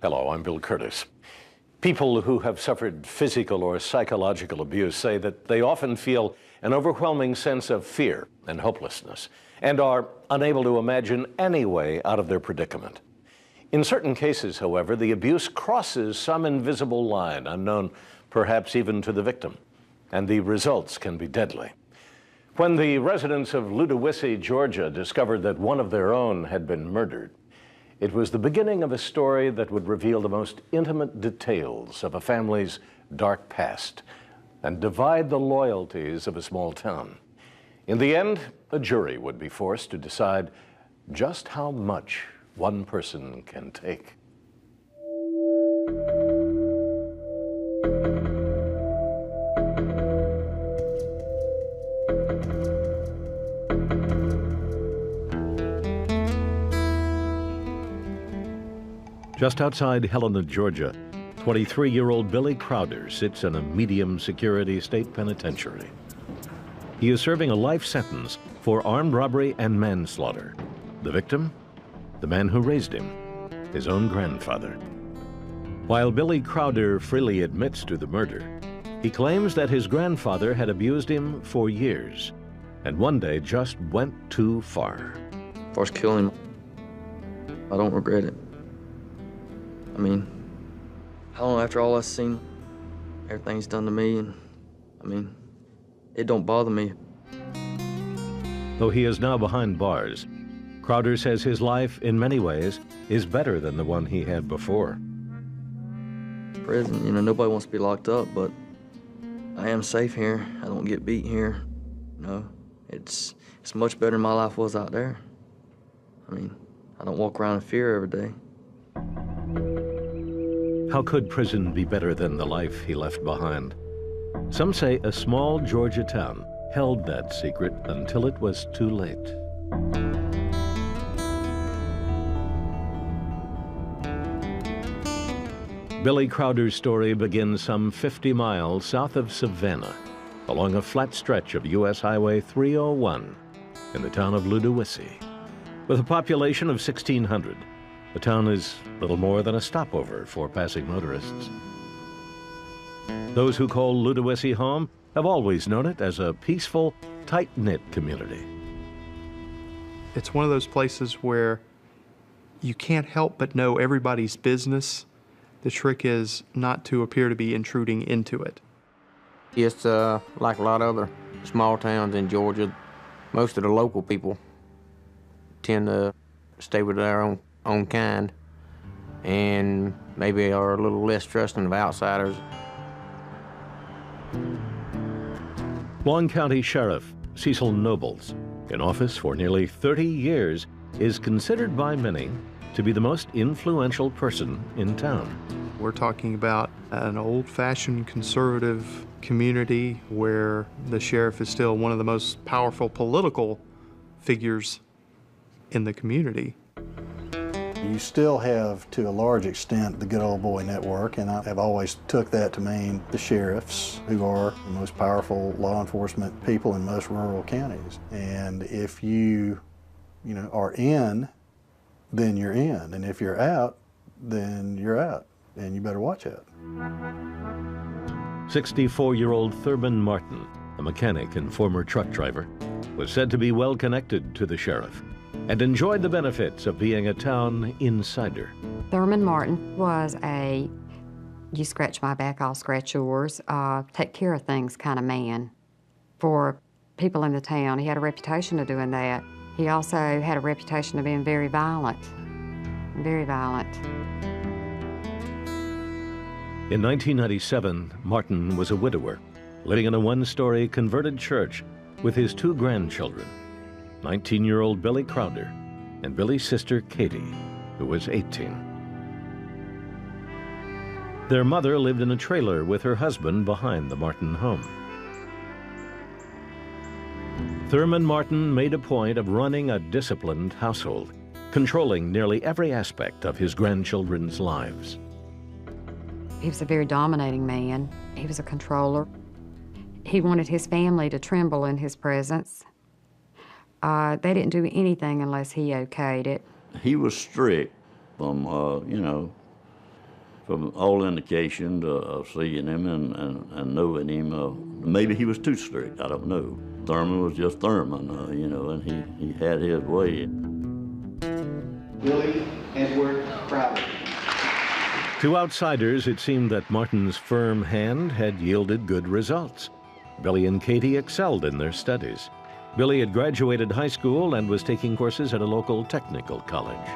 Hello, I'm Bill Curtis. People who have suffered physical or psychological abuse say that they often feel an overwhelming sense of fear and hopelessness and are unable to imagine any way out of their predicament. In certain cases, however, the abuse crosses some invisible line, unknown perhaps even to the victim, and the results can be deadly. When the residents of Ludowici, Georgia, discovered that one of their own had been murdered, it was the beginning of a story that would reveal the most intimate details of a family's dark past and divide the loyalties of a small town. In the end, a jury would be forced to decide just how much one person can take. Just outside Helena, Georgia, 23-year-old Billy Crowder sits in a medium-security state penitentiary. He is serving a life sentence for armed robbery and manslaughter. The victim? The man who raised him, his own grandfather. While Billy Crowder freely admits to the murder, he claims that his grandfather had abused him for years and one day just went too far. As far as killing him, I don't regret it. I mean, how long after all I've seen, everything he's done to me, and I mean, it don't bother me. Though he is now behind bars, Crowder says his life, in many ways, is better than the one he had before. Prison, you know, nobody wants to be locked up, but I am safe here. I don't get beat here. You know, it's much better than my life was out there. I mean, I don't walk around in fear every day. How could prison be better than the life he left behind? Some say a small Georgia town held that secret until it was too late. Billy Crowder's story begins some 50 miles south of Savannah, along a flat stretch of U.S. Highway 301 in the town of Ludowici. With a population of 1,600, the town is little more than a stopover for passing motorists. Those who call Ludowici home have always known it as a peaceful, tight-knit community. It's one of those places where you can't help but know everybody's business. The trick is not to appear to be intruding into it. It's like a lot of other small towns in Georgia. Most of the local people tend to stay with their own kind and maybe are a little less trusting of outsiders. Long County Sheriff Cecil Nobles, in office for nearly 30 years, is considered by many to be the most influential person in town. We're talking about an old-fashioned conservative community where the sheriff is still one of the most powerful political figures in the community. You still have, to a large extent, the good old boy network, and I have always took that to mean the sheriffs, who are the most powerful law enforcement people in most rural counties. And if you are in, then you're in, and if you're out, then you're out, and you better watch out. 64-year-old Thurman Martin, a mechanic and former truck driver, was said to be well connected to the sheriff and enjoyed the benefits of being a town insider. Thurman Martin was a, you scratch my back, I'll scratch yours, take care of things kind of man for people in the town. He had a reputation of doing that. He also had a reputation of being very violent, very violent. In 1997, Martin was a widower, living in a one-story converted church with his two grandchildren, 19-year-old Billy Crowder and Billy's sister Katie, who was 18. Their mother lived in a trailer with her husband behind the Martin home. Thurman Martin made a point of running a disciplined household, controlling nearly every aspect of his grandchildren's lives. He was a very dominating man. He was a controller. He wanted his family to tremble in his presence. They didn't do anything unless he okayed it. He was strict from, From all indications of seeing him and knowing him, maybe he was too strict, I don't know. Thurman was just Thurman, you know, and he had his way. Billy Edward Crowder. To outsiders, it seemed that Martin's firm hand had yielded good results. Billy and Katie excelled in their studies. Billy had graduated high school and was taking courses at a local technical college.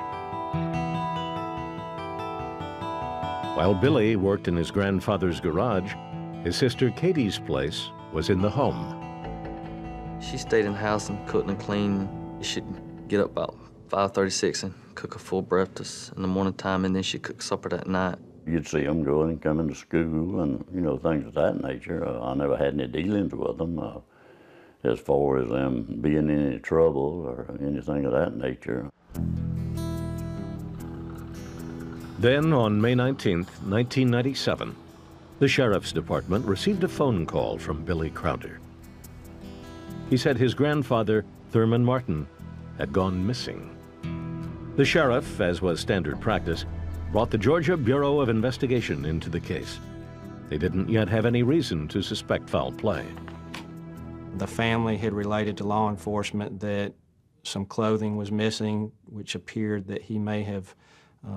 While Billy worked in his grandfather's garage, his sister Katie's place was in the home. She stayed in the house and cooked and cleaned. She'd get up about 5:36 and cook a full breakfast in the morning time, and then she'd cook supper that night. You'd see them going and coming to school and, you know, things of that nature. I never had any dealings with them as far as them being in any trouble or anything of that nature. Then, on May 19th, 1997, the Sheriff's Department received a phone call from Billy Crowder. He said his grandfather, Thurman Martin, had gone missing. The sheriff, as was standard practice, brought the Georgia Bureau of Investigation into the case. They didn't yet have any reason to suspect foul play. The family had related to law enforcement that some clothing was missing, which appeared that he may have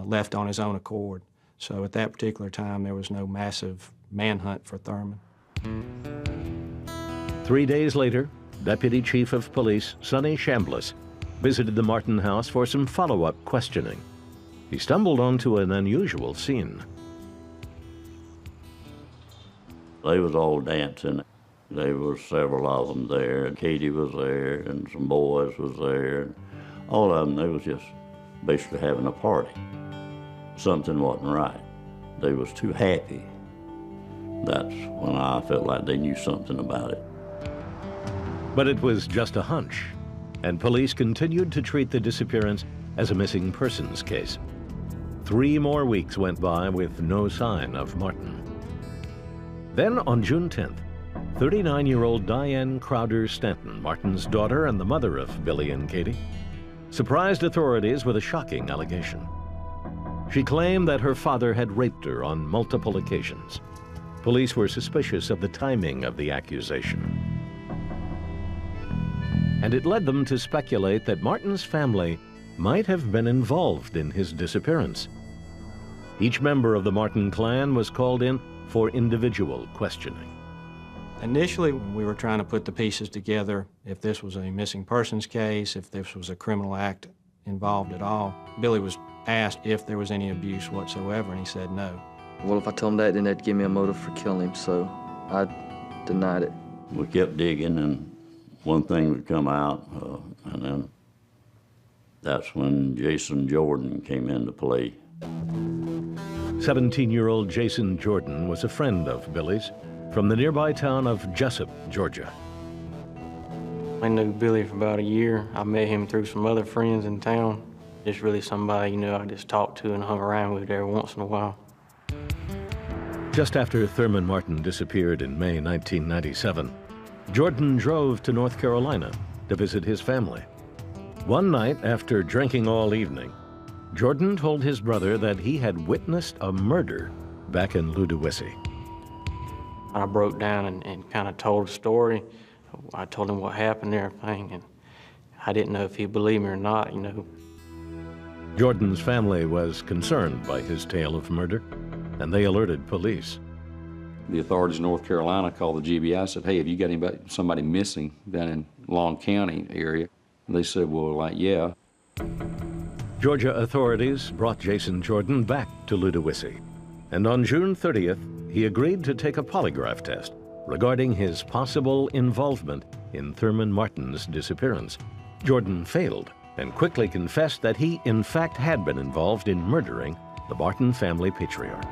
left on his own accord. So at that particular time, there was no massive manhunt for Thurman. 3 days later, Deputy Chief of Police Sonny Chambliss visited the Martin house for some follow-up questioning. He stumbled onto an unusual scene. They was all dancing. There were several of them there. Katie was there, and some boys was there. All of them, they was just basically having a party. Something wasn't right. They was too happy. That's when I felt like they knew something about it. But it was just a hunch, and police continued to treat the disappearance as a missing persons case. 3 more weeks went by with no sign of Martin. Then on June 10th, 39-year-old Diane Crowder Stanton, Martin's daughter and the mother of Billy and Katie, surprised authorities with a shocking allegation. She claimed that her father had raped her on multiple occasions. Police were suspicious of the timing of the accusation. And it led them to speculate that Martin's family might have been involved in his disappearance. Each member of the Martin clan was called in for individual questioning. Initially, we were trying to put the pieces together, if this was a missing persons case, if this was a criminal act involved at all. Billy was asked if there was any abuse whatsoever, and he said no. Well, if I told him that, then they'd give me a motive for killing him, so I denied it. We kept digging, and one thing would come out, and then that's when Jason Jordan came into play. 17-year-old Jason Jordan was a friend of Billy's from the nearby town of Jessup, Georgia. I knew Billy for about a year. I met him through some other friends in town. Just really somebody, you know, I just talked to and hung around with every once in a while. Just after Thurman Martin disappeared in May 1997, Jordan drove to North Carolina to visit his family. One night, after drinking all evening, Jordan told his brother that he had witnessed a murder back in Ludowici. I broke down and kind of told a story. I told him what happened and everything, and I didn't know if he'd believe me or not, you know. Jordan's family was concerned by his tale of murder, and they alerted police. The authorities in North Carolina called the GBI and said, hey, have you got somebody missing down in Long County area? And they said, well, like, yeah. Georgia authorities brought Jason Jordan back to Ludowici, and on June 30th, he agreed to take a polygraph test regarding his possible involvement in Thurman Martin's disappearance. Jordan failed and quickly confessed that he, in fact, had been involved in murdering the Martin family patriarch.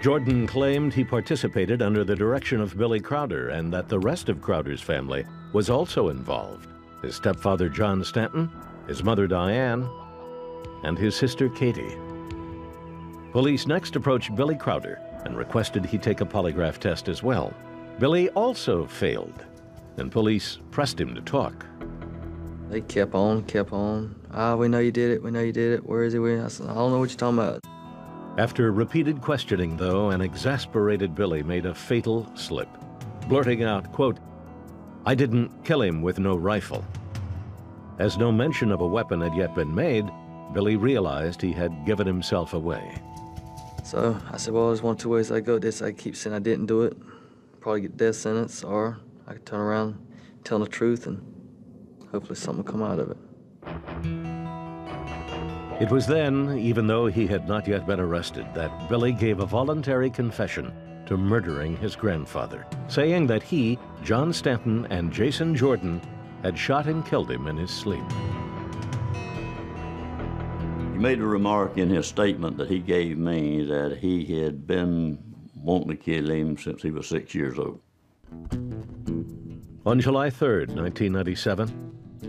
Jordan claimed he participated under the direction of Billy Crowder and that the rest of Crowder's family was also involved. His stepfather, John Stanton, his mother, Diane, and his sister, Katie. Police next approached Billy Crowder and requested he take a polygraph test as well. Billy also failed, and police pressed him to talk. They kept on. We know you did it, we know you did it. Where is he? I said, I don't know what you're talking about. After repeated questioning, though, an exasperated Billy made a fatal slip, blurting out, quote, "I didn't kill him with no rifle." As no mention of a weapon had yet been made, Billy realized he had given himself away. So I said, well, there's one of two ways I go with this. I keep saying I didn't do it, probably get death sentence, or I could turn around, tell the truth, and hopefully something will come out of it. It was then, even though he had not yet been arrested, that Billy gave a voluntary confession to murdering his grandfather, saying that he, John Stanton, and Jason Jordan had shot and killed him in his sleep. He made a remark in his statement that he gave me that he had been wanting to kill him since he was 6 years old. On July 3rd, 1997,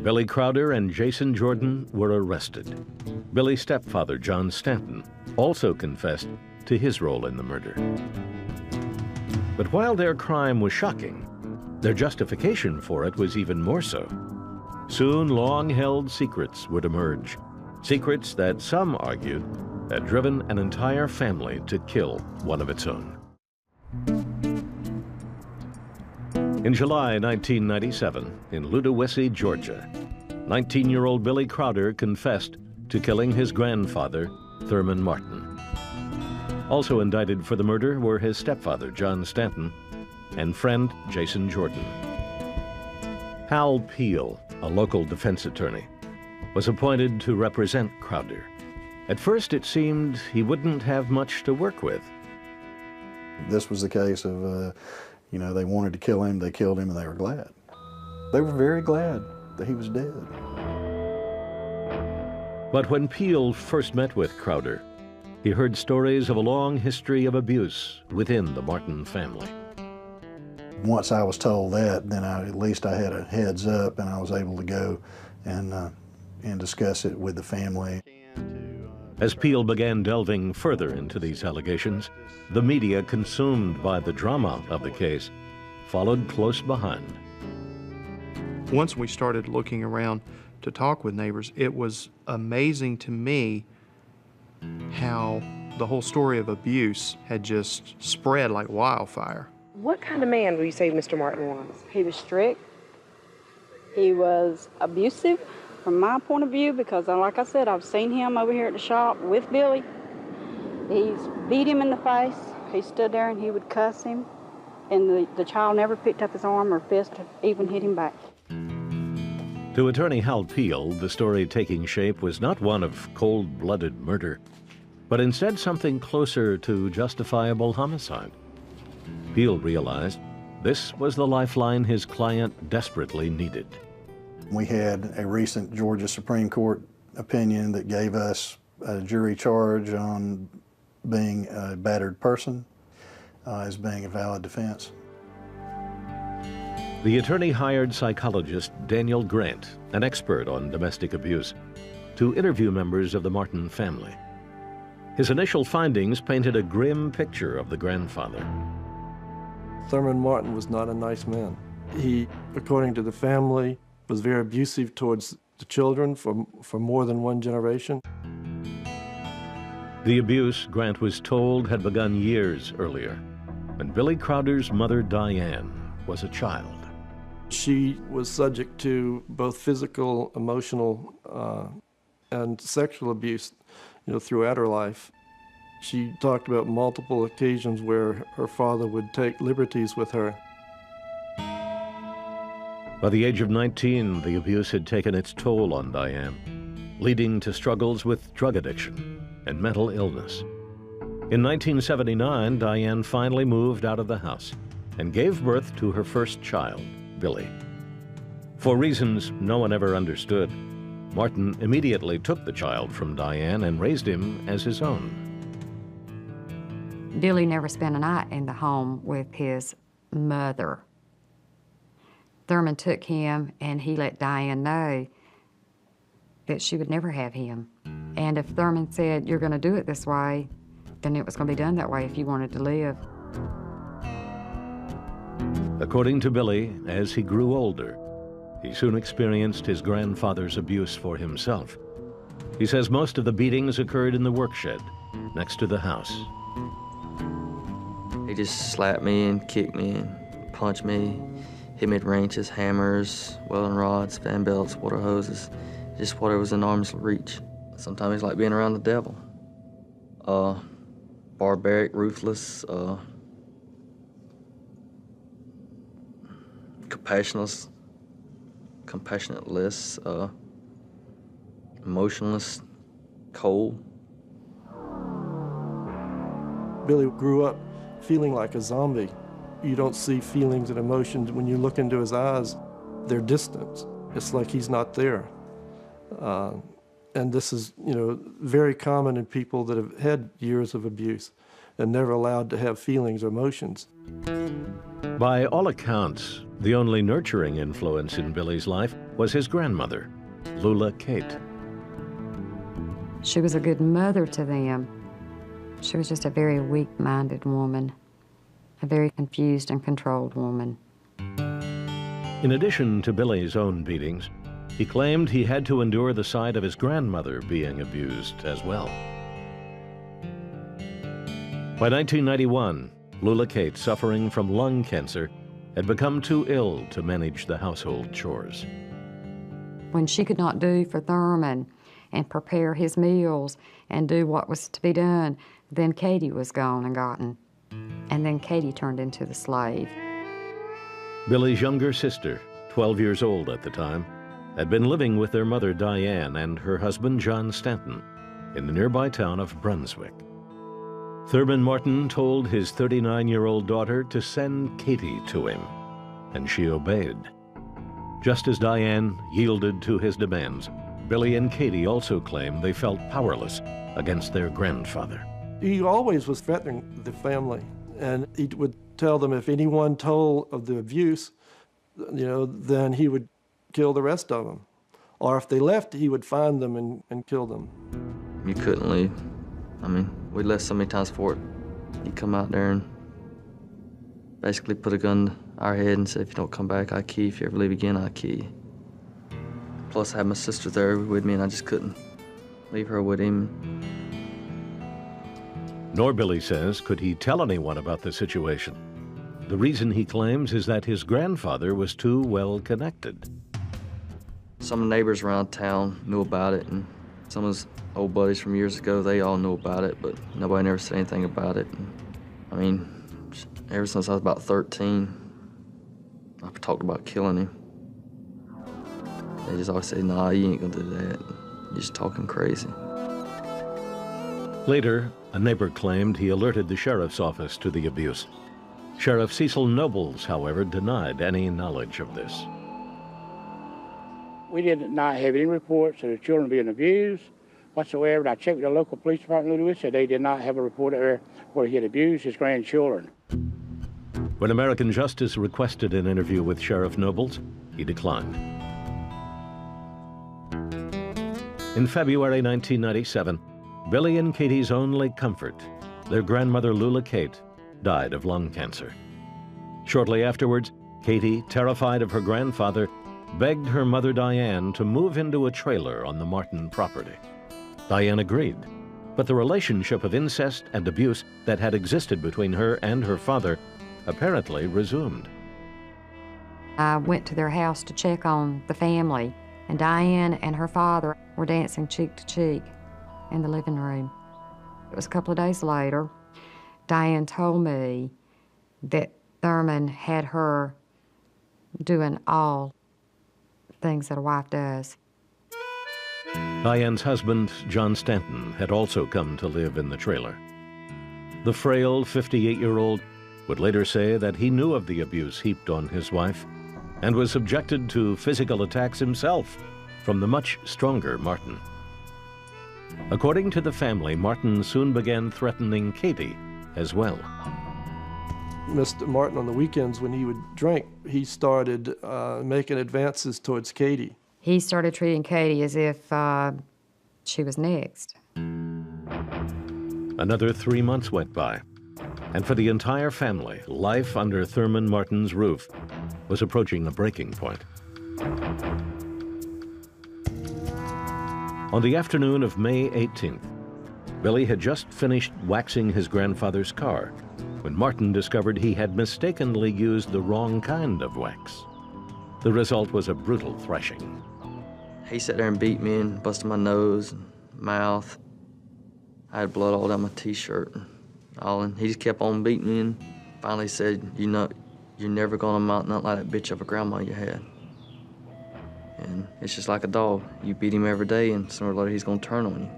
Billy Crowder and Jason Jordan were arrested. Billy's stepfather, John Stanton, also confessed to his role in the murder. But while their crime was shocking, their justification for it was even more so. Soon, long-held secrets would emerge, secrets that some argued had driven an entire family to kill one of its own. In July 1997, in Ludowici, Georgia, 19-year-old Billy Crowder confessed to killing his grandfather, Thurman Martin. Also indicted for the murder were his stepfather, John Stanton, and friend, Jason Jordan. Hal Peel, a local defense attorney, was appointed to represent Crowder. At first, it seemed he wouldn't have much to work with. This was the case of, they wanted to kill him, they killed him, and they were glad. They were very glad that he was dead. But when Peel first met with Crowder, he heard stories of a long history of abuse within the Martin family. Once I was told that, then at least I had a heads up, and I was able to go and discuss it with the family. As Peel began delving further into these allegations, the media, consumed by the drama of the case, followed close behind. Once we started looking around to talk with neighbors, it was amazing to me how the whole story of abuse had just spread like wildfire. What kind of man would you say Mr. Martin was? He was strict. He was abusive from my point of view because, like I said, I've seen him over here at the shop with Billy. He's beat him in the face. He stood there and he would cuss him, and the child never picked up his arm or fist to even hit him back. To attorney Hal Peel, the story taking shape was not one of cold-blooded murder, but instead something closer to justifiable homicide. Peel realized this was the lifeline his client desperately needed. We had a recent Georgia Supreme Court opinion that gave us a jury charge on being a battered person as being a valid defense. The attorney hired psychologist Daniel Grant, an expert on domestic abuse, to interview members of the Martin family. His initial findings painted a grim picture of the grandfather. Thurman Martin was not a nice man. He, according to the family, was very abusive towards the children for more than one generation. The abuse, Grant was told, had begun years earlier, when Billy Crowder's mother, Diane, was a child. She was subject to both physical, emotional, and sexual abuse, throughout her life. She talked about multiple occasions where her father would take liberties with her. By the age of 19, the abuse had taken its toll on Diane, leading to struggles with drug addiction and mental illness. In 1979, Diane finally moved out of the house and gave birth to her first child, Billy. For reasons no one ever understood, Martin immediately took the child from Diane and raised him as his own. Billy never spent a night in the home with his mother. Thurman took him and he let Diane know that she would never have him. And if Thurman said, "You're going to do it this way," then it was going to be done that way if you wanted to live. According to Billy, as he grew older, he soon experienced his grandfather's abuse for himself. He says most of the beatings occurred in the workshed, next to the house. He just slapped me and kicked me and punched me, hit me with wrenches, hammers, welding rods, fan belts, water hoses, just whatever was in arm's reach. Sometimes it's like being around the devil. Barbaric, ruthless, compassionateless, emotionless, cold. Billy grew up feeling like a zombie. You don't see feelings and emotions. When you look into his eyes, they're distant. It's like he's not there. And this is, very common in people that have had years of abuse and never allowed to have feelings or emotions. By all accounts, the only nurturing influence in Billy's life was his grandmother, Lula Kate. She was a good mother to them. She was just a very weak-minded woman, a very confused and controlled woman. In addition to Billy's own beatings, he claimed he had to endure the sight of his grandmother being abused as well. By 1991, Lula Kate, suffering from lung cancer, had become too ill to manage the household chores. When she could not do for Thurman and prepare his meals and do what was to be done, then Katie was gone and gotten. And then Katie turned into the slave. Billy's younger sister, 12 years old at the time, had been living with their mother Diane and her husband John Stanton in the nearby town of Brunswick. Thurman Martin told his 39-year-old daughter to send Katie to him, and she obeyed. Just as Diane yielded to his demands, Billy and Katie also claimed they felt powerless against their grandfather. He always was threatening the family, and he would tell them if anyone told of the abuse, then he would kill the rest of them. Or if they left, he would find them and kill them. You couldn't leave. We left so many times for it. He'd come out there and basically put a gun to our head and say, if you don't come back, I'll kill you. If you ever leave again, I'll kill you. Plus, I had my sister there with me, and I just couldn't leave her with him. Nor, Billy says, could he tell anyone about the situation. The reason he claims is that his grandfather was too well connected. Some neighbors around town knew about it, and some of his old buddies from years ago, they all knew about it, but nobody never said anything about it. Ever since I was about 13, I've talked about killing him. They just always say, nah, you ain't gonna do that. You're just talking crazy. Later, a neighbor claimed he alerted the sheriff's office to the abuse. Sheriff Cecil Nobles, however, denied any knowledge of this. We did not have any reports of the children being abused whatsoever. And I checked with the local police department in Louis, said they did not have a report there where he had abused his grandchildren. When American Justice requested an interview with Sheriff Nobles, he declined. In February 1997, Billy and Katie's only comfort, their grandmother Lula Kate, died of lung cancer. Shortly afterwards, Katie, terrified of her grandfather, begged her mother Diane to move into a trailer on the Martin property. Diane agreed, but the relationship of incest and abuse that had existed between her and her father apparently resumed. I went to their house to check on the family, and Diane and her father were dancing cheek to cheek in the living room. It was a couple of days later, Diane told me that Thurman had her doing all things that a wife does. Diane's husband, John Stanton, had also come to live in the trailer. The frail 58-year-old would later say that he knew of the abuse heaped on his wife and was subjected to physical attacks himself from the much stronger Martin. According to the family, Martin soon began threatening Katie as well. Mr. Martin, on the weekends when he would drink, he started making advances towards Katie. He started treating Katie as if she was next. Another 3 months went by, and for the entire family, life under Thurman Martin's roof was approaching a breaking point. On the afternoon of May 18th, Billy had just finished waxing his grandfather's car when Martin discovered he had mistakenly used the wrong kind of wax. The result was a brutal thrashing. He sat there and beat me and busted my nose and mouth. I had blood all down my t-shirt and all, and he just kept on beating me and finally said, "You know, you're never gonna mount nothing like that bitch of a grandma you had." And it's just like a dog. You beat him every day and sooner or later he's gonna turn on you.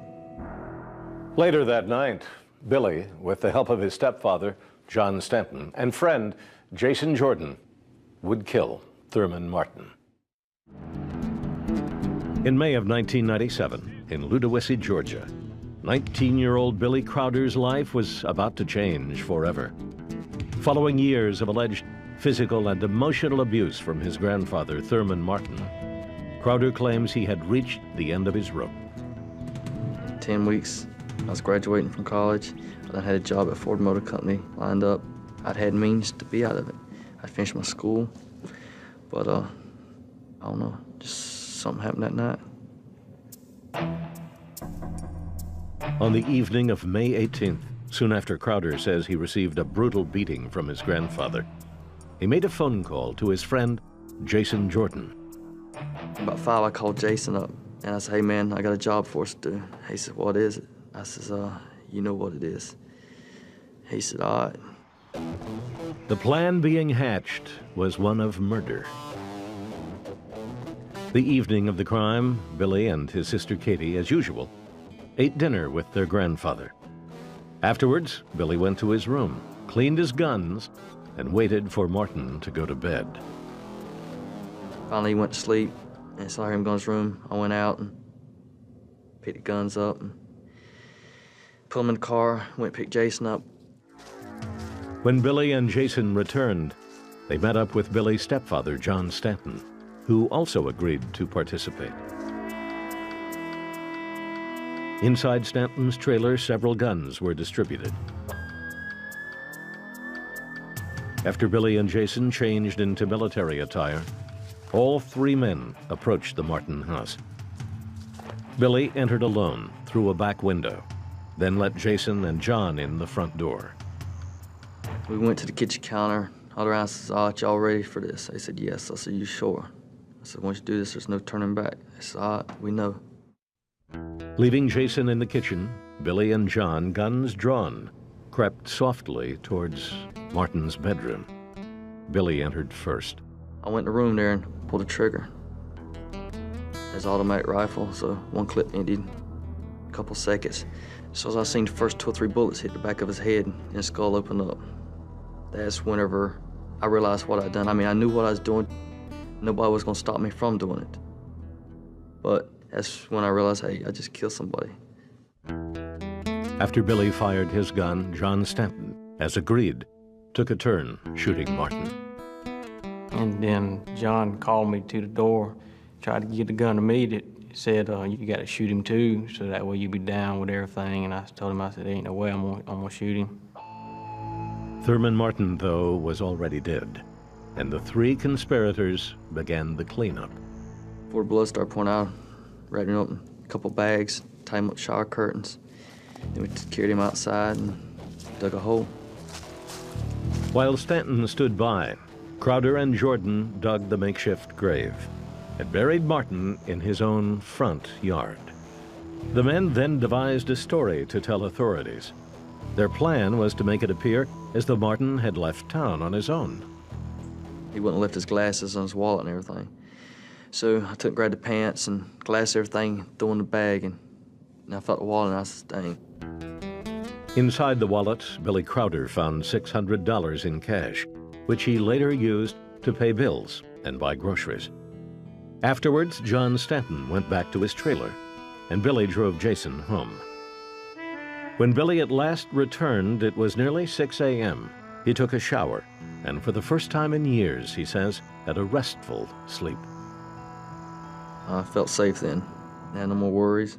Later that night, Billy, with the help of his stepfather, John Stanton, and friend, Jason Jordan, would kill Thurman Martin. In May of 1997, in Ludowici, Georgia, 19-year-old Billy Crowder's life was about to change forever. Following years of alleged physical and emotional abuse from his grandfather, Thurman Martin, Crowder claims he had reached the end of his rope. 10 weeks, I was graduating from college. I had a job at Ford Motor Company lined up. I'd had means to be out of it. I'd finished my school, but I don't know, just something happened that night. On the evening of May 18th, soon after Crowder says he received a brutal beating from his grandfather, he made a phone call to his friend, Jason Jordan. About 5, I called Jason up, and I said, "Hey man, I got a job for us to do." He said, "What is it?" I says, "You know what it is." He said, "All right." The plan being hatched was one of murder. The evening of the crime, Billy and his sister Katie, as usual, ate dinner with their grandfather. Afterwards, Billy went to his room, cleaned his guns, and waited for Martin to go to bed. Finally, he went to sleep, and saw him go in his room. I went out and picked the guns up and put them in the car, went and picked Jason up. When Billy and Jason returned, they met up with Billy's stepfather, John Stanton, who also agreed to participate. Inside Stanton's trailer, several guns were distributed. After Billy and Jason changed into military attire, all 3 men approached the Martin house. Billy entered alone through a back window, then let Jason and John in the front door. We went to the kitchen counter. All around says, "All right, y'all ready for this?" They said, "Yes." I said, "You sure?" I said, "Once you do this, there's no turning back." They said, "All right, we know." Leaving Jason in the kitchen, Billy and John, guns drawn, crept softly towards Martin's bedroom. Billy entered first. I went in the room there and pulled the trigger. It's an automatic rifle, so one clip ended a couple seconds. So as I seen the first 2 or 3 bullets hit the back of his head and his skull open up. That's whenever I realized what I'd done. I mean, I knew what I was doing. Nobody was gonna stop me from doing it. But that's when I realized, hey, I just killed somebody. After Billy fired his gun, John Stanton, as agreed, took a turn shooting Martin. And then John called me to the door, tried to get the gun to me. He said, "You got to shoot him too, so that way you be down with everything." And I told him, I said, "There ain't no way I'm gonna shoot him." Thurman Martin, though, was already dead, and the 3 conspirators began the cleanup. Before the blood started pouring out, wrapped him up in a couple bags, tied him up with shower curtains. Then we carried him outside and dug a hole. While Stanton stood by, Crowder and Jordan dug the makeshift grave and buried Martin in his own front yard. The men then devised a story to tell authorities. Their plan was to make it appear as though Martin had left town on his own. He wouldn't lift his glasses and his wallet and everything. So I took, grabbed the pants and glass, everything, threw in the bag, and I felt the wallet and I said, "Dang." Inside the wallet, Billy Crowder found $600 in cash, which he later used to pay bills and buy groceries. Afterwards, John Stanton went back to his trailer, and Billy drove Jason home. When Billy at last returned, it was nearly 6 a.m. He took a shower, and for the first time in years, he says, had a restful sleep. I felt safe then. I had no more worries.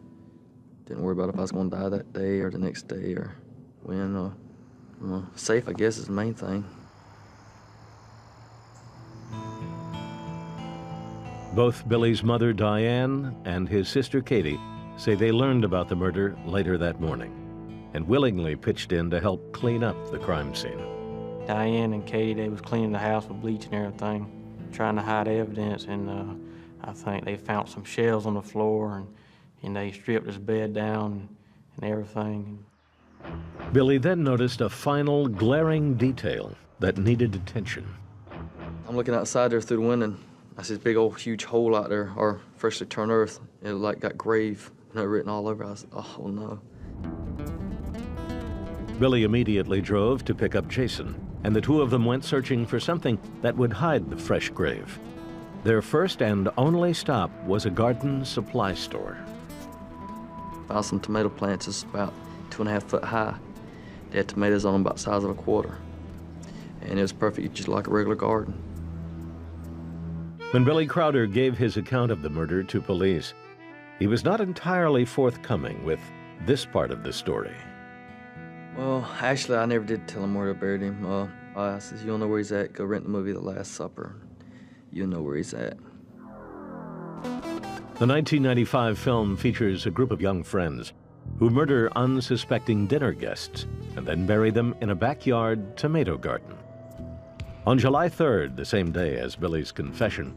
Didn't worry about if I was going to die that day or the next day or when. Safe, I guess, is the main thing. Both Billy's mother, Diane, and his sister, Katie, say they learned about the murder later that morning. and willingly pitched in to help clean up the crime scene. Diane and Katie, they was cleaning the house with bleach and everything, trying to hide evidence, and I think they found some shells on the floor, and they stripped his bed down and everything. Billy then noticed a final glaring detail that needed attention. I'm looking outside there through the window, and I see this big old huge hole out there, or freshly turned earth. It like got grave, written all over. I was, oh no. Billy immediately drove to pick up Jason, and the two of them went searching for something that would hide the fresh grave. Their first and only stop was a garden supply store. Found some tomato plants that's about 2.5 foot high. They had tomatoes on them about the size of a quarter. And it was perfect, just like a regular garden. When Billy Crowder gave his account of the murder to police, he was not entirely forthcoming with this part of the story. Well, actually, I never did tell him where they buried him. I said, you don't know where he's at, go rent the movie The Last Supper. You'll know where he's at. The 1995 film features a group of young friends who murder unsuspecting dinner guests and then bury them in a backyard tomato garden. On July 3rd, the same day as Billy's confession,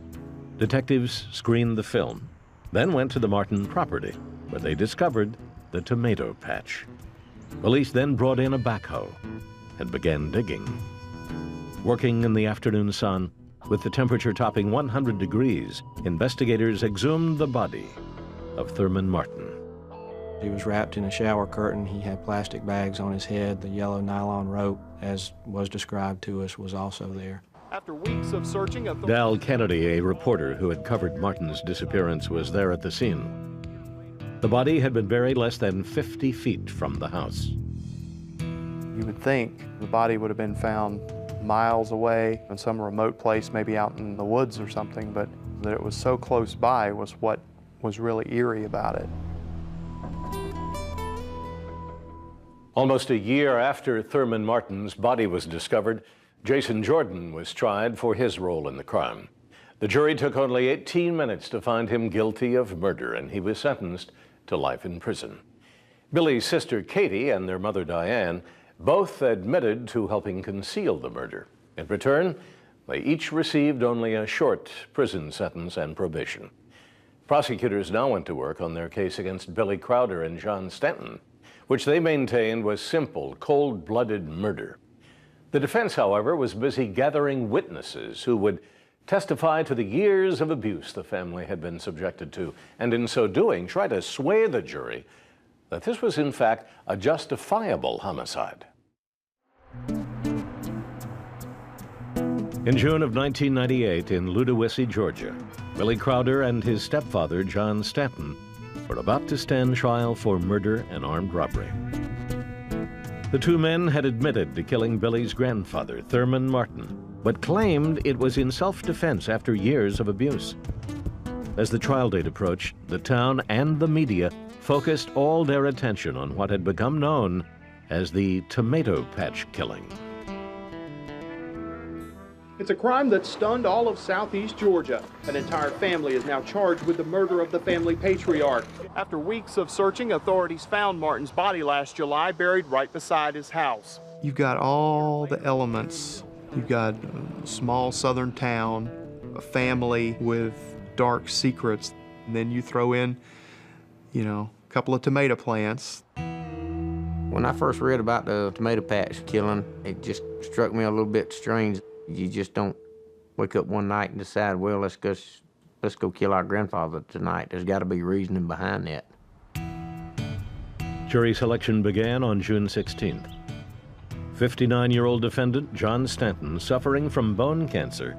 detectives screened the film, then went to the Martin property, where they discovered the tomato patch. Police then brought in a backhoe and began digging. Working in the afternoon sun, with the temperature topping 100 degrees, investigators exhumed the body of Thurman Martin. He was wrapped in a shower curtain. He had plastic bags on his head. The yellow nylon rope, as was described to us, was also there. After weeks of searching, Dal Kennedy, a reporter who had covered Martin's disappearance, was there at the scene. The body had been buried less than 50 feet from the house. You would think the body would have been found miles away in some remote place, maybe out in the woods or something, but that it was so close by was what was really eerie about it. Almost a year after Thurman Martin's body was discovered, Jason Jordan was tried for his role in the crime. The jury took only 18 minutes to find him guilty of murder, and he was sentenced to life in prison. Billy's sister Katie and their mother Diane both admitted to helping conceal the murder. In return, they each received only a short prison sentence and probation. Prosecutors now went to work on their case against Billy Crowder and John Stanton, which they maintained was simple, cold-blooded murder. The defense, however, was busy gathering witnesses who would testify to the years of abuse the family had been subjected to, and in so doing, try to sway the jury that this was in fact a justifiable homicide. In June of 1998 in Ludowici, Georgia, Billy Crowder and his stepfather, John Stanton, were about to stand trial for murder and armed robbery. The two men had admitted to killing Billy's grandfather, Thurman Martin, but claimed it was in self-defense after years of abuse. As the trial date approached, the town and the media focused all their attention on what had become known as the tomato patch killing. It's a crime that stunned all of southeast Georgia. An entire family is now charged with the murder of the family patriarch. After weeks of searching, authorities found Martin's body last July buried right beside his house. You've got all the elements. You've got a small southern town, a family with dark secrets, and then you throw in, you know, a couple of tomato plants. When I first read about the tomato patch killing, it just struck me a little bit strange. You just don't wake up one night and decide, well, let's go kill our grandfather tonight. There's got to be reasoning behind that. Jury selection began on June 16th. 59-year-old defendant John Stanton, suffering from bone cancer,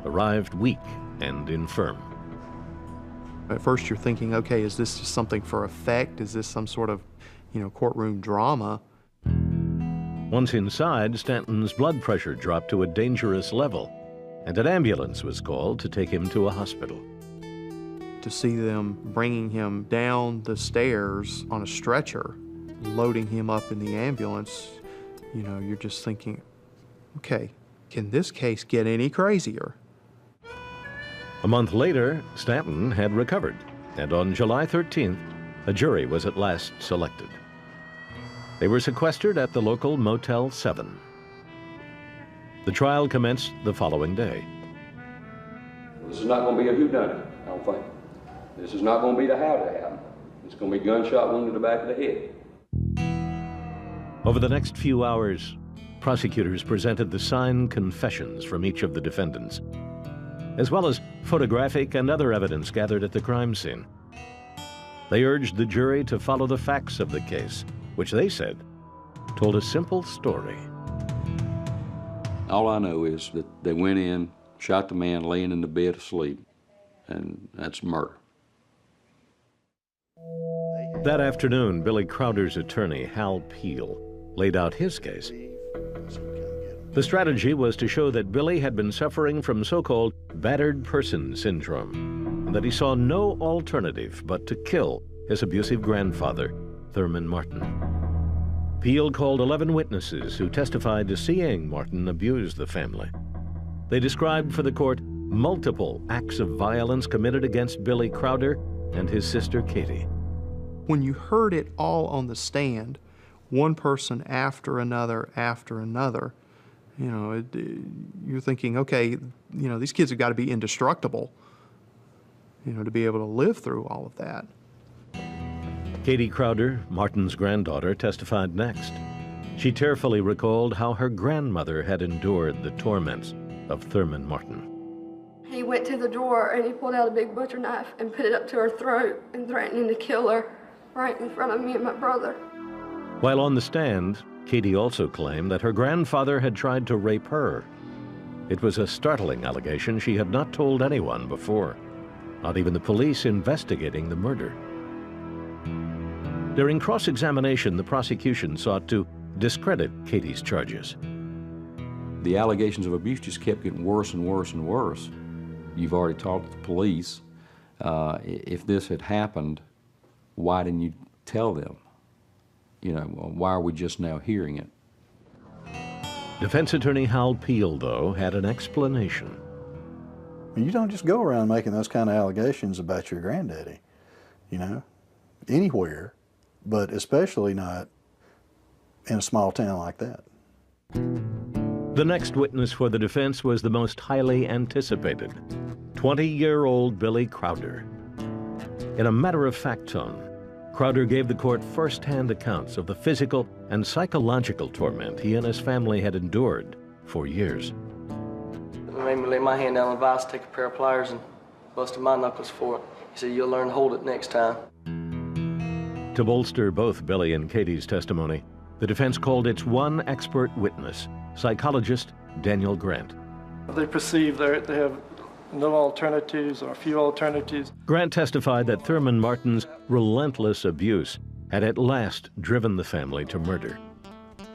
arrived weak and infirm. At first you're thinking, okay, is this just something for effect? Is this some sort of, courtroom drama? Once inside, Stanton's blood pressure dropped to a dangerous level, and an ambulance was called to take him to a hospital. To see them bringing him down the stairs on a stretcher, loading him up in the ambulance, you're just thinking, okay, can this case get any crazier? A month later, Stanton had recovered, and on July 13th, a jury was at last selected. They were sequestered at the local Motel 7. The trial commenced the following day. This is not going to be a whodunit, I don't think. This is not going to be the how to happen. It's going to be gunshot wound to the back of the head. Over the next few hours, prosecutors presented the signed confessions from each of the defendants, as well as photographic and other evidence gathered at the crime scene. They urged the jury to follow the facts of the case, which they said told a simple story. All I know is that they went in, shot the man laying in the bed asleep, and that's murder. That afternoon, Billy Crowder's attorney, Hal Peel, laid out his case. The strategy was to show that Billy had been suffering from so-called battered person syndrome, and that he saw no alternative but to kill his abusive grandfather, Thurman Martin. Peel called 11 witnesses who testified to seeing Martin abuse the family. They described for the court multiple acts of violence committed against Billy Crowder and his sister Katie. When you heard it all on the stand, one person after another, you know, you're thinking, okay, you know, these kids have got to be indestructible, you know, to be able to live through all of that. Katie Crowder, Martin's granddaughter, testified next. She tearfully recalled how her grandmother had endured the torments of Thurman Martin. He went to the drawer and he pulled out a big butcher knife and put it up to her throat and threatening to kill her right in front of me and my brother. While on the stand, Katie also claimed that her grandfather had tried to rape her. It was a startling allegation she had not told anyone before, not even the police investigating the murder. During cross-examination, the prosecution sought to discredit Katie's charges. The allegations of abuse just kept getting worse and worse and worse. You've already talked to the police. If this had happened, why didn't you tell them? You know, why are we just now hearing it? Defense attorney Hal Peel, though, had an explanation. You don't just go around making those kind of allegations about your granddaddy, you know, anywhere, but especially not in a small town like that. The next witness for the defense was the most highly anticipated, 20-year-old Billy Crowder. In a matter-of-fact tone, Crowder gave the court first-hand accounts of the physical and psychological torment he and his family had endured for years. They made me lay my hand down on the vise, take a pair of pliers, and busted my knuckles for it. He said, "You'll learn to hold it next time." To bolster both Billy and Katie's testimony, the defense called its one expert witness, psychologist Daniel Grant. They perceive they have no alternatives or few alternatives. Grant testified that Thurman Martin's relentless abuse had at last driven the family to murder.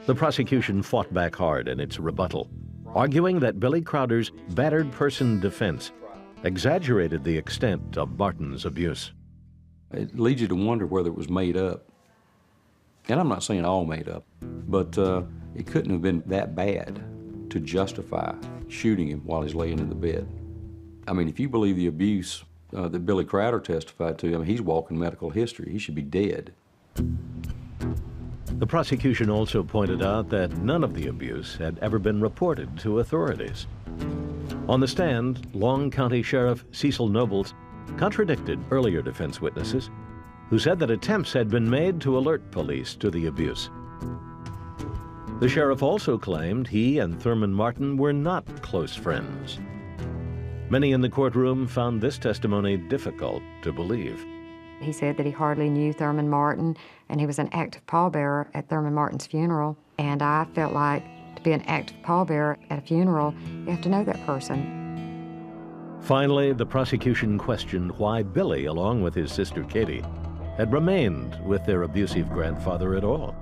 The prosecution fought back hard in its rebuttal, arguing that Billy Crowder's battered person defense exaggerated the extent of Martin's abuse. It leads you to wonder whether it was made up. And I'm not saying all made up, but it couldn't have been that bad to justify shooting him while he's laying in the bed. I mean, if you believe the abuse that Billy Crowder testified to, I mean, he's walking medical history. He should be dead. The prosecution also pointed out that none of the abuse had ever been reported to authorities. On the stand, Long County Sheriff Cecil Nobles contradicted earlier defense witnesses who said that attempts had been made to alert police to the abuse. The sheriff also claimed he and Thurman Martin were not close friends. Many in the courtroom found this testimony difficult to believe. He said that he hardly knew Thurman Martin, and he was an active pallbearer at Thurman Martin's funeral. And I felt like to be an active pallbearer at a funeral, you have to know that person. Finally, the prosecution questioned why Billy, along with his sister Katie, had remained with their abusive grandfather at all.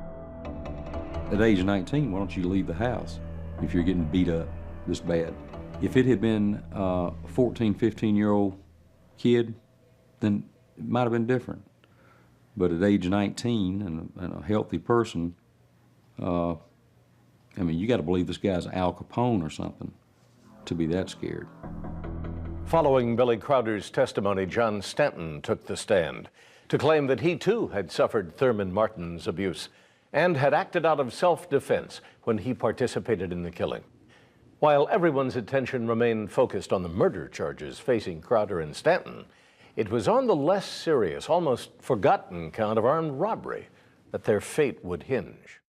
At age 19, why don't you leave the house if you're getting beat up this bad? If it had been a 14, 15-year-old kid, then it might have been different. But at age 19 and a healthy person, I mean, you got to believe this guy's Al Capone or something to be that scared. Following Billy Crowder's testimony, John Stanton took the stand to claim that he too had suffered Thurman Martin's abuse and had acted out of self-defense when he participated in the killing. While everyone's attention remained focused on the murder charges facing Crowder and Stanton, it was on the less serious, almost forgotten count of armed robbery that their fate would hinge.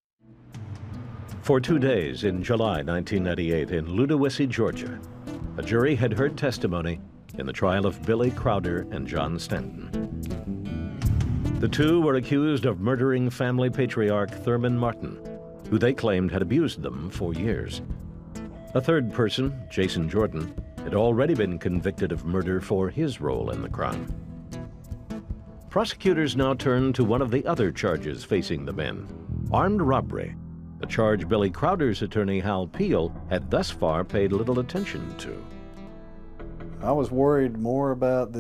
For 2 days in July 1998 in Ludowici, Georgia, a jury had heard testimony in the trial of Billy Crowder and John Stanton. The two were accused of murdering family patriarch Thurman Martin, who they claimed had abused them for years. A third person, Jason Jordan, had already been convicted of murder for his role in the crime. Prosecutors now turned to one of the other charges facing the men, armed robbery, a charge Billy Crowder's attorney Hal Peel had thus far paid little attention to. I was worried more about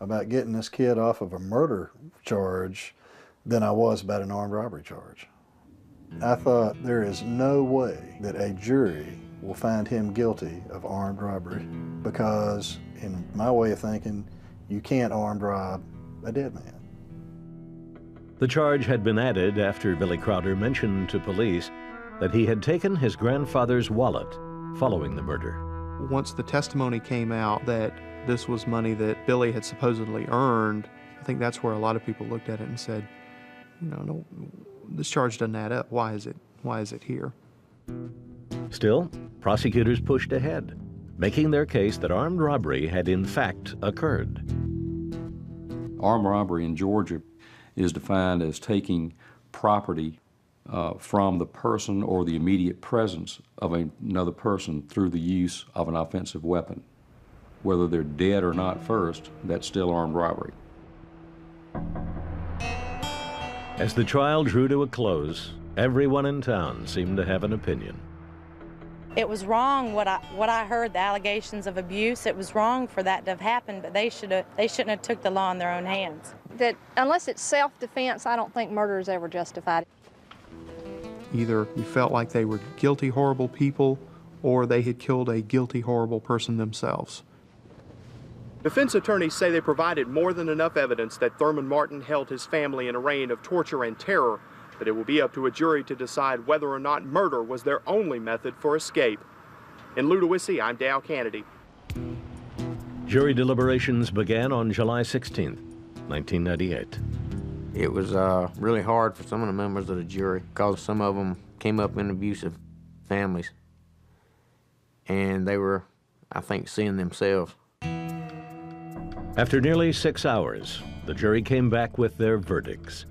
about getting this kid off of a murder charge than I was about an armed robbery charge. I thought there is no way that a jury will find him guilty of armed robbery because, in my way of thinking, you can't armed rob a dead man. The charge had been added after Billy Crowder mentioned to police that he had taken his grandfather's wallet following the murder. Once the testimony came out that this was money that Billy had supposedly earned, I think that's where a lot of people looked at it and said, no, this charge doesn't add up. Why is it here? Still, prosecutors pushed ahead, making their case that armed robbery had in fact occurred. Armed robbery in Georgia is defined as taking property from the person or the immediate presence of another person through the use of an offensive weapon. Whether they're dead or not first, that's still armed robbery. As the trial drew to a close, everyone in town seemed to have an opinion. It was wrong what I heard, the allegations of abuse. It was wrong for that to have happened, but they shouldn't have took the law in their own hands. That unless it's self-defense, I don't think murder is ever justified. Either you felt like they were guilty, horrible people, or they had killed a guilty, horrible person themselves. Defense attorneys say they provided more than enough evidence that Thurman Martin held his family in a reign of torture and terror, but it will be up to a jury to decide whether or not murder was their only method for escape. In Ludowici, I'm Dow Kennedy. Jury deliberations began on July 16th, 1998. It was really hard for some of the members of the jury because some of them came up in abusive families, and they were, I think, seeing themselves. After nearly 6 hours, the jury came back with their verdicts.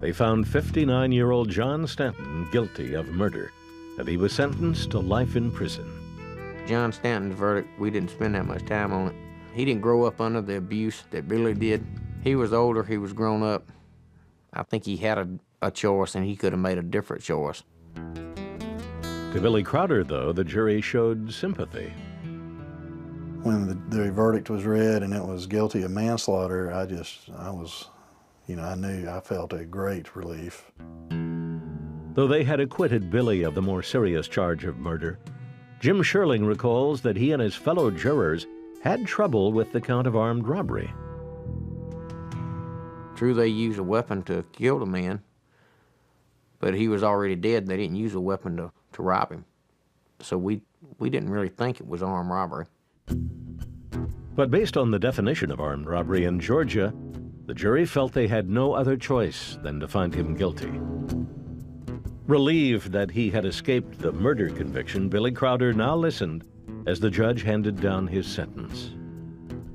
They found 59-year-old John Stanton guilty of murder, and he was sentenced to life in prison. John Stanton's verdict, we didn't spend that much time on it. He didn't grow up under the abuse that Billy did. He was older, he was grown up. I think he had a choice, and he could have made a different choice. To Billy Crowder, though, the jury showed sympathy. When the verdict was read and it was guilty of manslaughter, I knew I felt a great relief. Though they had acquitted Billy of the more serious charge of murder, Jim Sherling recalls that he and his fellow jurors had trouble with the count of armed robbery. True, they used a weapon to kill the man, but he was already dead. They didn't use a weapon to rob him. So we didn't really think it was armed robbery. But based on the definition of armed robbery in Georgia, the jury felt they had no other choice than to find him guilty. Relieved that he had escaped the murder conviction, Billy Crowder now listened as the judge handed down his sentence.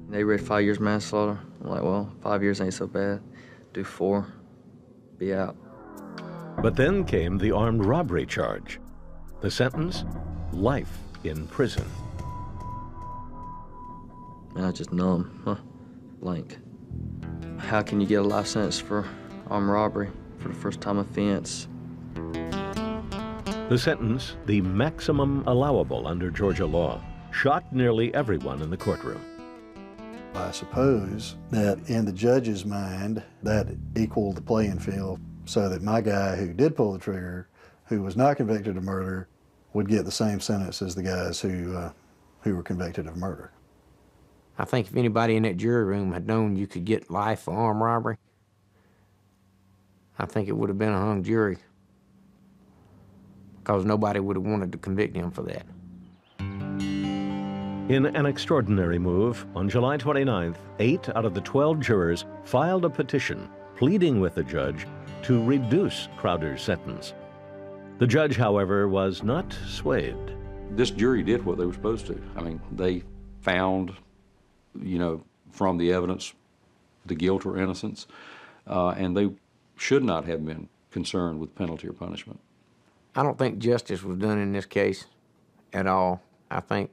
They read 5 years manslaughter. I'm like, well, 5 years ain't so bad. Do 4, be out. But then came the armed robbery charge. The sentence, life in prison. Man, I just numb, blank. How can you get a life sentence for armed robbery for the first time offense? The sentence, the maximum allowable under Georgia law, shocked nearly everyone in the courtroom. I suppose that in the judge's mind, that equaled the playing field so that my guy who did pull the trigger, who was not convicted of murder, would get the same sentence as the guys who were convicted of murder. I think if anybody in that jury room had known you could get life for armed robbery, I think it would have been a hung jury because nobody would have wanted to convict him for that. In an extraordinary move, on July 29th, 8 out of the 12 jurors filed a petition pleading with the judge to reduce Crowder's sentence. The judge, however, was not swayed. This jury did what they were supposed to. I mean, they found, from the evidence, the guilt or innocence, and they should not have been concerned with penalty or punishment. I don't think justice was done in this case at all. I think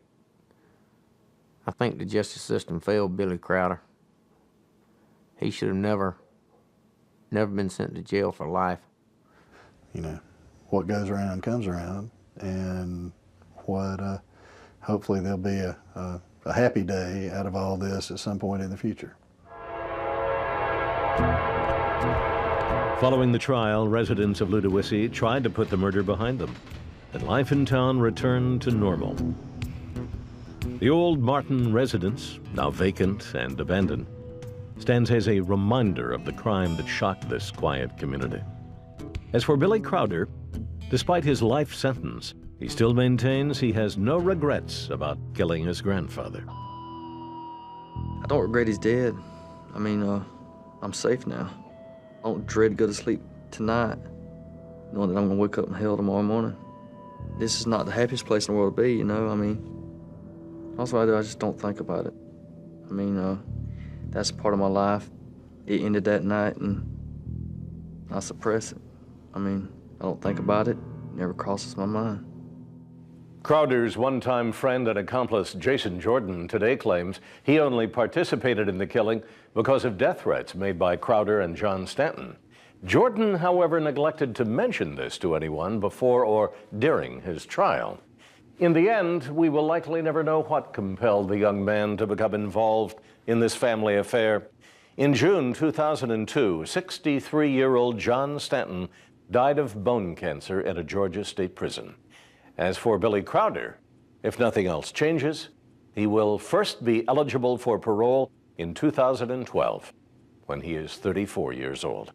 the justice system failed Billy Crowder. He should have never been sent to jail for life. What goes around comes around, and hopefully there'll be a happy day out of all this at some point in the future. Following the trial, residents of Ludowici tried to put the murder behind them, and life in town returned to normal. The old Martin residence, now vacant and abandoned, stands as a reminder of the crime that shocked this quiet community. As for Billy Crowder, despite his life sentence, he still maintains he has no regrets about killing his grandfather. I don't regret he's dead. I mean, I'm safe now. I don't dread to go to sleep tonight, knowing that I'm gonna wake up in hell tomorrow morning. This is not the happiest place in the world to be, I mean, also I just don't think about it. I mean, that's part of my life. It ended that night, and I suppress it. I mean, I don't think about it. It never crosses my mind. Crowder's one-time friend and accomplice Jason Jordan today claims he only participated in the killing because of death threats made by Crowder and John Stanton. Jordan, however, neglected to mention this to anyone before or during his trial. In the end, we will likely never know what compelled the young man to become involved in this family affair. In June 2002, 63-year-old John Stanton died of bone cancer at a Georgia state prison. As for Billy Crowder, if nothing else changes, he will first be eligible for parole in 2012, when he is 34 years old.